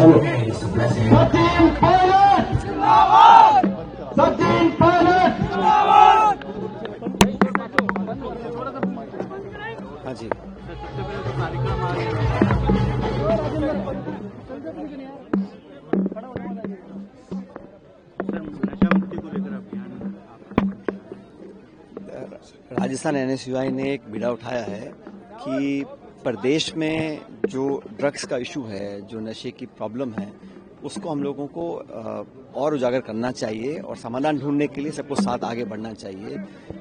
is blessing. Sachin Pilot! Zindabad! Sachin Pilot! Zindabad! हाँ जी, Rajasthan NSUI ने एक बीड़ा उठाया है कि प्रदेश में जो ड्रग्स का इशू है, जो नशे की प्रॉब्लम है, उसको हम लोगों को और उजागर करना चाहिए और समाधान ढूंढने के लिए सबको साथ आगे बढ़ना चाहिए।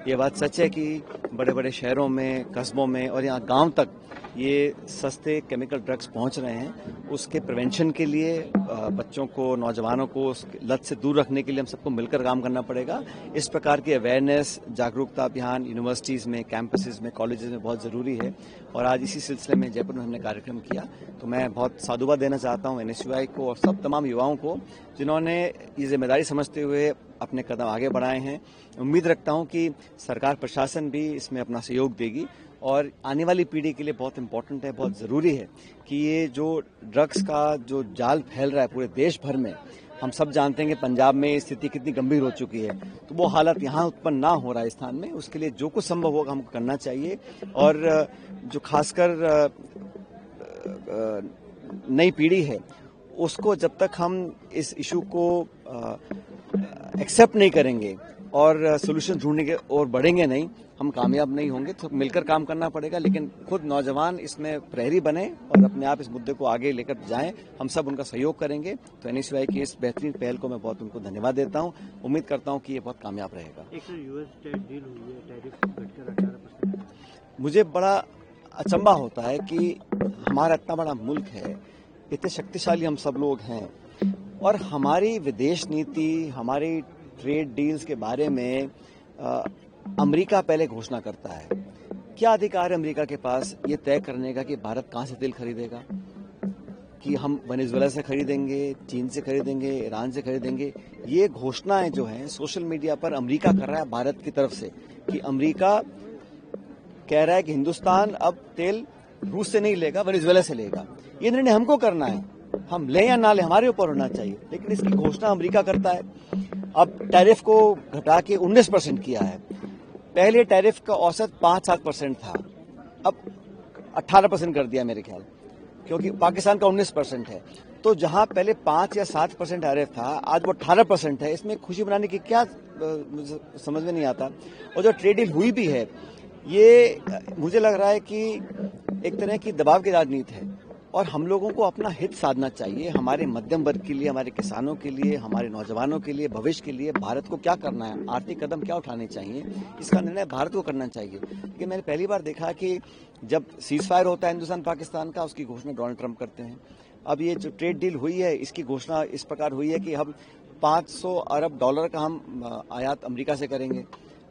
ये बात सच है कि बड़े बड़े शहरों में, कस्बों में और यहाँ गांव तक ये सस्ते केमिकल ड्रग्स पहुंच रहे हैं। उसके प्रिवेंशन के लिए बच्चों को, नौजवानों को उस लत से दूर रखने के लिए हम सबको मिलकर काम करना पड़ेगा। इस प्रकार की अवेयरनेस, जागरूकता अभियान यूनिवर्सिटीज़ में, कैंपसेस में, कॉलेजेस में बहुत ज़रूरी है और आज इसी सिलसिले में जयपुर में हमने कार्यक्रम किया। तो मैं बहुत साधुवाद देना चाहता हूँ एनएसयूआई को और सब तमाम युवाओं को जिन्होंने ये जिम्मेदारी समझते हुए अपने कदम आगे बढ़ाए हैं। उम्मीद रखता हूँ कि सरकार, प्रशासन भी इसमें अपना सहयोग देगी और आने वाली पीढ़ी के लिए बहुत इम्पोर्टेंट है, बहुत ज़रूरी है कि ये जो ड्रग्स का जो जाल फैल रहा है पूरे देश भर में, हम सब जानते हैं कि पंजाब में स्थिति कितनी गंभीर हो चुकी है, तो वो हालत यहाँ उत्पन्न ना हो राजस्थान में, उसके लिए जो कुछ संभव होगा हमको करना चाहिए। और जो खासकर नई पीढ़ी है, उसको जब तक हम इस इशू को एक्सेप्ट नहीं करेंगे और सोल्यूशन ढूंढने के और बढ़ेंगे नहीं, हम कामयाब नहीं होंगे। तो मिलकर काम करना पड़ेगा, लेकिन खुद नौजवान इसमें प्रहरी बने और अपने आप इस मुद्दे को आगे लेकर जाएं। हम सब उनका सहयोग करेंगे। तो एनएसयूआई की इस बेहतरीन पहल को मैं बहुत उनको धन्यवाद देता हूं। उम्मीद करता हूं कि ये बहुत कामयाब रहेगा। एक यूएस डील हुई है, टैरिफ घटकर 18%। मुझे बड़ा अचंभा होता है कि हमारा इतना बड़ा मुल्क है, इतने शक्तिशाली हम सब लोग हैं और हमारी विदेश नीति, हमारी ट्रेड डील्स के बारे में अमेरिका पहले घोषणा करता है। क्या अधिकार है अमेरिका के पास ये तय करने का कि भारत कहां से तेल खरीदेगा, कि हम वेनेजुएला से खरीदेंगे, चीन से खरीदेंगे, ईरान से खरीदेंगे। ये घोषणाएं जो हैं सोशल मीडिया पर अमेरिका कर रहा है भारत की तरफ से, कि अमेरिका कह रहा है कि हिंदुस्तान अब तेल रूस से नहीं लेगा, वेनेजुएला से लेगा। ये निर्णय हमको करना है, हम ले या ना ले हमारे ऊपर होना चाहिए, लेकिन इसकी घोषणा अमेरिका करता है। अब टैरिफ को घटा के 19% किया है। पहले टैरिफ का औसत 5-7% था, अब 18% कर दिया मेरे ख्याल, क्योंकि पाकिस्तान का 19% है। तो जहां पहले 5 या 7% टैरिफ था, आज वो 18% है। इसमें खुशी मनाने की क्या मुझे समझ में नहीं आता। और जो ट्रेड डील हुई भी है, ये मुझे लग रहा है कि एक तरह की दबाव की राजनीति है और हम लोगों को अपना हित साधना चाहिए। हमारे मध्यम वर्ग के लिए, हमारे किसानों के लिए, हमारे नौजवानों के लिए, भविष्य के लिए भारत को क्या करना है, आर्थिक कदम क्या उठाने चाहिए, इसका निर्णय भारत को करना चाहिए। लेकिन मैंने पहली बार देखा कि जब सीज फायर होता है हिंदुस्तान पाकिस्तान का, उसकी घोषणा डोनाल्ड ट्रंप करते हैं। अब ये जो ट्रेड डील हुई है, इसकी घोषणा इस प्रकार हुई है कि हम $500 अरब का हम आयात अमेरिका से करेंगे।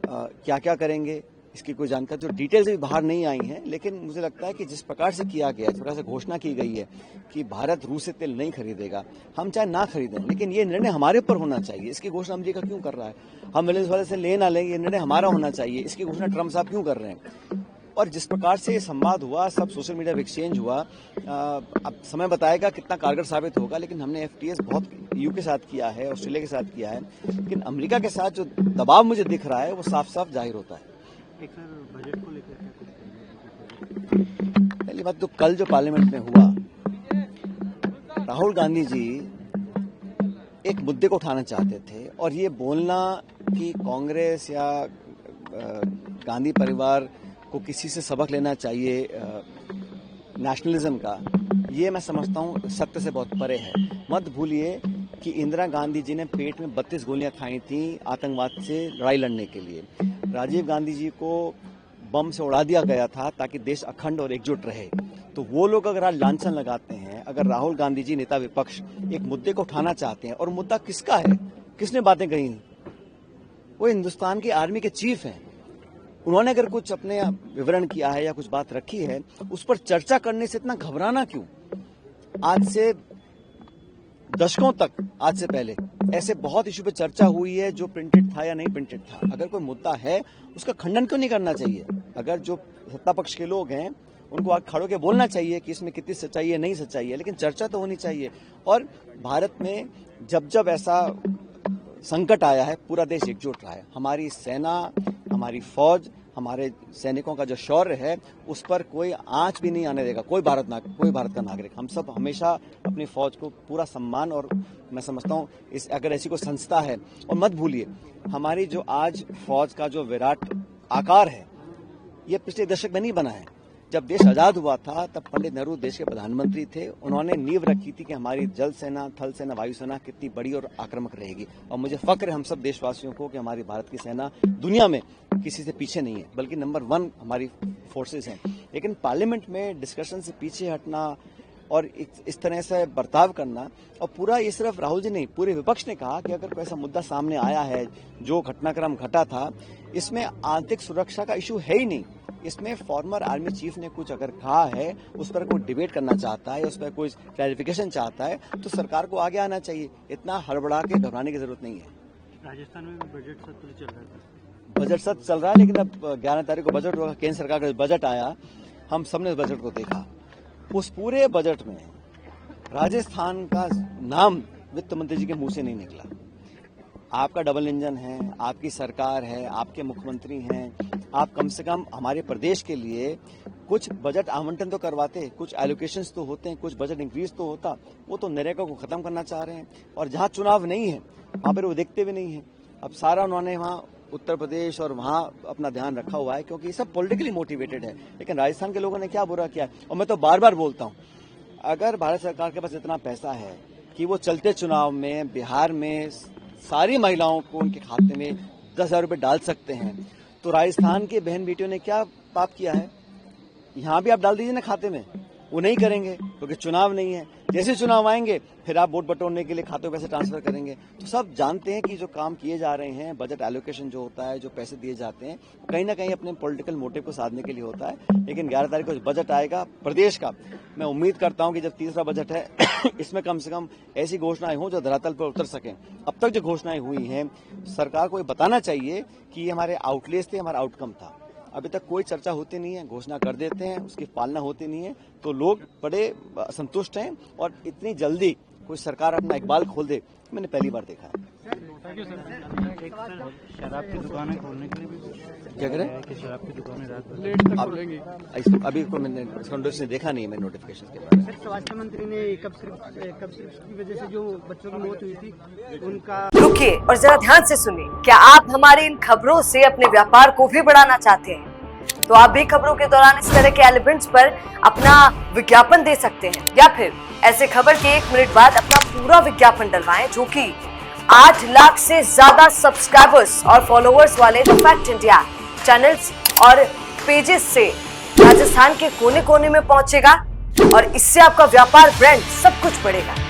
क्या क्या करेंगे इसकी कोई जानकारी, जो डिटेल्स भी बाहर नहीं आई हैं, लेकिन मुझे लगता है कि जिस प्रकार से किया गया, जिस प्रकार से घोषणा की गई है कि भारत रूस से तेल नहीं खरीदेगा, हम चाहे ना खरीदें, लेकिन ये निर्णय हमारे ऊपर होना चाहिए। इसकी घोषणा अमेरिका क्यों कर रहा है? हम वेनेजुएला से ले ना लेंगे, ये निर्णय हमारा होना चाहिए। इसकी घोषणा ट्रंप साहब क्यों कर रहे हैं? और जिस प्रकार से संवाद हुआ, सब सोशल मीडिया पर एक्सचेंज हुआ, अब समय बताएगा कितना कारगर साबित होगा। लेकिन हमने FTAs बहुत EU के साथ किया है, ऑस्ट्रेलिया के साथ किया है, लेकिन अमेरिका के साथ जो दबाव मुझे दिख रहा है वो साफ साफ जाहिर होता है। बजट को लेकर पहली बात तो कल जो पार्लियामेंट में हुआ, राहुल गांधी जी एक मुद्दे को उठाना चाहते थे और ये बोलना कि कांग्रेस या गांधी परिवार को किसी से सबक लेना चाहिए नेशनलिज्म का, ये मैं समझता हूँ सत्य से बहुत परे है। मत भूलिए कि इंदिरा गांधी जी ने पेट में 32 गोलियां खाई थी आतंकवाद से लड़ाई लड़ने के लिए। राजीव गांधी जी को बम से उड़ा दिया गया था ताकि देश अखंड और एकजुट रहे। तो वो लोग अगर आज लांछन लगाते हैं, अगर राहुल गांधी जी नेता विपक्ष एक मुद्दे को उठाना चाहते हैं, और मुद्दा किसका है, किसने बातें कही, वो हिंदुस्तान की आर्मी के चीफ हैं। उन्होंने अगर कुछ अपने विवरण किया है या कुछ बात रखी है, उस पर चर्चा करने से इतना घबराना क्यों? आज से दशकों तक, आज से पहले ऐसे बहुत इशू पे चर्चा हुई है, जो प्रिंटेड था या नहीं प्रिंटेड था। अगर कोई मुद्दा है, उसका खंडन क्यों नहीं करना चाहिए? अगर जो सत्ता पक्ष के लोग हैं उनको आगे खड़े होकर बोलना चाहिए कि इसमें कितनी सच्चाई है, नहीं सच्चाई है, लेकिन चर्चा तो होनी चाहिए। और भारत में जब जब ऐसा संकट आया है, पूरा देश एकजुट रहा है। हमारी सेना, हमारी फौज, हमारे सैनिकों का जो शौर्य है, उस पर कोई आंच भी नहीं आने देगा कोई भारत का नागरिक। हम सब हमेशा अपनी फौज को पूरा सम्मान, और मैं समझता हूँ अगर ऐसी कोई संस्था है, और मत भूलिए हमारी जो आज फौज का जो विराट आकार है, ये पिछले दशक में नहीं बना है। जब देश आजाद हुआ था तब पंडित नेहरू देश के प्रधानमंत्री थे, उन्होंने नींव रखी थी कि हमारी जल सेना, थल सेना, वायु सेना कितनी बड़ी और आक्रामक रहेगी। और मुझे फक्र है हम सब देशवासियों को कि हमारी भारत की सेना दुनिया में किसी से पीछे नहीं है, बल्कि नंबर 1 हमारी फोर्सेस हैं। लेकिन पार्लियामेंट में डिस्कशन से पीछे हटना और इस तरह से बर्ताव करना, और पूरा ये सिर्फ राहुल जी नहीं, पूरे विपक्ष ने कहा कि अगर कोई ऐसा मुद्दा सामने आया है, जो घटनाक्रम घटा था, इसमें आंतरिक सुरक्षा का इशू है ही नहीं, इसमें फॉर्मर आर्मी चीफ ने कुछ अगर कहा है, उस पर कोई डिबेट करना चाहता है, उस पर कोई क्लैरिफिकेशन चाहता है, तो सरकार को आगे आना चाहिए। इतना हड़बड़ा के घबराने की जरूरत नहीं है। राजस्थान में बजट सत्र चल रहा था, बजट सत्र चल रहा है, लेकिन अब 11 तारीख को बजट होगा। केंद्र सरकार का बजट आया, हम सबने बजट को देखा। उस पूरे बजट में राजस्थान का नाम वित्त मंत्री जी के मुंह से नहीं निकला। आपका डबल इंजन है, आपकी सरकार है, आपके मुख्यमंत्री हैं, आप कम से कम हमारे प्रदेश के लिए कुछ बजट आवंटन तो करवाते, कुछ एलोकेशंस तो होते हैं, कुछ बजट इंक्रीज तो होता। वो तो नरेगा को खत्म करना चाह रहे हैं, और जहां चुनाव नहीं है वहां पर वो देखते भी नहीं है। अब सारा उन्होंने वहां उत्तर प्रदेश और वहां अपना ध्यान रखा हुआ है, क्योंकि ये सब पॉलिटिकली मोटिवेटेड है। लेकिन राजस्थान के लोगों ने क्या बुरा किया, और मैं तो बार बार बोलता हूं, अगर भारत सरकार के पास इतना पैसा है कि वो चलते चुनाव में बिहार में सारी महिलाओं को उनके खाते में 10,000 रुपये डाल सकते हैं, तो राजस्थान के बहन बेटियों ने क्या पाप किया है? यहाँ भी आप डाल दीजिए ना खाते में। वो नहीं करेंगे क्योंकि चुनाव नहीं है। जैसे चुनाव आएंगे फिर आप वोट बटोरने के लिए खातों में पैसे ट्रांसफर करेंगे। तो सब जानते हैं कि जो काम किए जा रहे हैं, बजट एलोकेशन जो होता है, जो पैसे दिए जाते हैं, कहीं ना कहीं अपने पॉलिटिकल मोटिव को साधने के लिए होता है। लेकिन 11 तारीख को बजट आएगा प्रदेश का, मैं उम्मीद करता हूं कि जब तीसरा बजट है इसमें कम से कम ऐसी घोषणाएं हों जो धरातल पर उतर सकें। अब तक जो घोषणाएं हुई हैं, सरकार को ये बताना चाहिए कि ये हमारे आउटलेस थे, हमारा आउटकम था। अभी तक कोई चर्चा होती नहीं है, घोषणा कर देते हैं, उसकी पालना होती नहीं है, तो लोग बड़े असंतुष्ट हैं। और इतनी जल्दी कोई सरकार अपना इकबाल खोल दे, मैंने पहली बार देखा है। एक शराब की दुकानें खोलने के लिए भी क्या करें कि शराब की दुकानें रात भर लेट तक खोलेंगे। अभी को मैंने नोटिस देखा नहीं है, मैंने नोटिफिकेशन के बारे में। सर, स्वास्थ्य मंत्री ने कब सिर्फ की वजह से जो बच्चों की मौत हुई थी उनका। रुकिए और जरा ध्यान से सुनिए। क्या आप हमारी इन खबरों से अपने व्यापार को भी बढ़ाना चाहते हैं? तो आप भी खबरों के दौरान इस तरह के एलिमेंट्स पर अपना विज्ञापन दे सकते हैं, या फिर ऐसे खबर के 1 मिनट बाद अपना पूरा विज्ञापन डलवाएं, जो कि 8 लाख से ज्यादा सब्सक्राइबर्स और फॉलोअर्स वाले द फैक्ट इंडिया चैनल्स और पेजेस से राजस्थान के कोने कोने में पहुंचेगा, और इससे आपका व्यापार, ब्रांड सब कुछ बढ़ेगा।